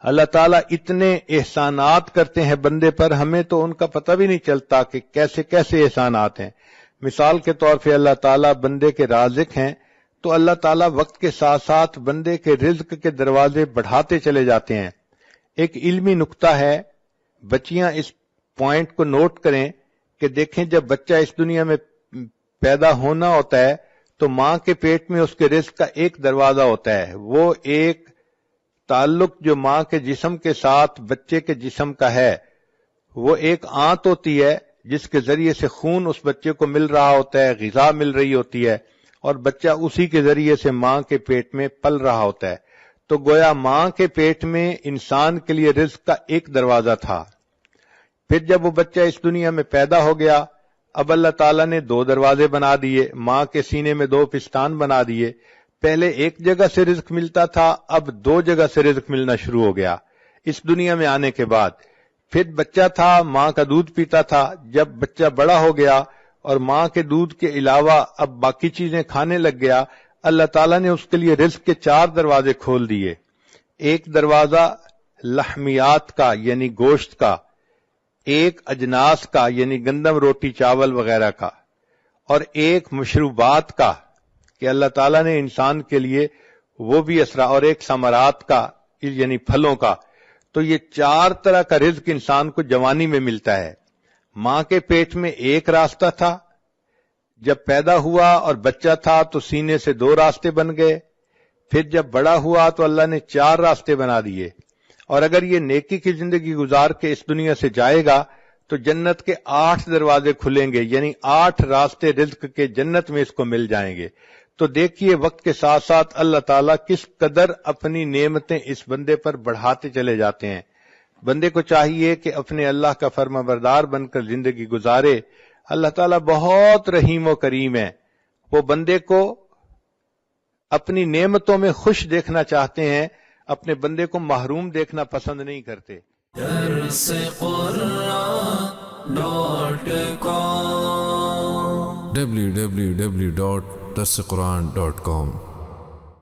اللہ تعالیٰ اتنے احسانات کرتے ہیں بندے پر، ہمیں تو ان کا پتہ بھی نہیں چلتا کہ کیسے کیسے احسانات ہیں۔ مثال کے طور پہ اللہ تعالیٰ بندے کے رازق ہیں، تو اللہ تعالیٰ وقت کے ساتھ ساتھ بندے کے رزق کے دروازے بڑھاتے چلے جاتے ہیں۔ ایک علمی نکتہ ہے، بچیاں اس پوائنٹ کو نوٹ کریں کہ دیکھیں جب بچہ اس دنیا میں پیدا ہونا ہوتا ہے تو ماں کے پیٹ میں اس کے رزق کا ایک دروازہ ہوتا ہے، وہ ایک تعلق جو ماں کے جسم کے ساتھ بچے کے جسم کا ہے، وہ ایک آنت ہوتی ہے جس کے ذریعے سے خون اس بچے کو مل رہا ہوتا ہے، غذا مل رہی ہوتی ہے، اور بچہ اسی کے ذریعے سے ماں کے پیٹ میں پل رہا ہوتا ہے۔ تو گویا ماں کے پیٹ میں انسان کے لیے رزق کا ایک دروازہ تھا۔ پھر جب وہ بچہ اس دنیا میں پیدا ہو گیا، اب اللہ تعالیٰ نے دو دروازے بنا دیے، ماں کے سینے میں دو پستان بنا دیے۔ پہلے ایک جگہ سے رزق ملتا تھا، اب دو جگہ سے رزق ملنا شروع ہو گیا اس دنیا میں آنے کے بعد۔ پھر بچہ تھا، ماں کا دودھ پیتا تھا، جب بچہ بڑا ہو گیا اور ماں کے دودھ کے علاوہ اب باقی چیزیں کھانے لگ گیا، اللہ تعالیٰ نے اس کے لیے رزق کے چار دروازے کھول دیے۔ ایک دروازہ لحمیات کا یعنی گوشت کا، ایک اجناس کا یعنی گندم روٹی چاول وغیرہ کا، اور ایک مشروبات کا کہ اللہ تعالیٰ نے انسان کے لیے وہ بھی اور ایک ثمرات کا یعنی پھلوں کا۔ تو یہ چار طرح کا رزق انسان کو جوانی میں ملتا ہے۔ ماں کے پیٹ میں ایک راستہ تھا، جب پیدا ہوا اور بچہ تھا تو سینے سے دو راستے بن گئے، پھر جب بڑا ہوا تو اللہ نے چار راستے بنا دیے، اور اگر یہ نیکی کی زندگی گزار کے اس دنیا سے جائے گا تو جنت کے 8 دروازے کھلیں گے، یعنی 8 راستے رزق کے جنت میں اس کو مل جائیں گے۔ تو دیکھیے وقت کے ساتھ ساتھ اللہ تعالیٰ کس قدر اپنی نعمتیں اس بندے پر بڑھاتے چلے جاتے ہیں۔ بندے کو چاہیے کہ اپنے اللہ کا فرما بردار بن کر زندگی گزارے۔ اللہ تعالیٰ بہت رحیم و کریم ہے، وہ بندے کو اپنی نعمتوں میں خوش دیکھنا چاہتے ہیں، اپنے بندے کو محروم دیکھنا پسند نہیں کرتے۔ www.darsequran.com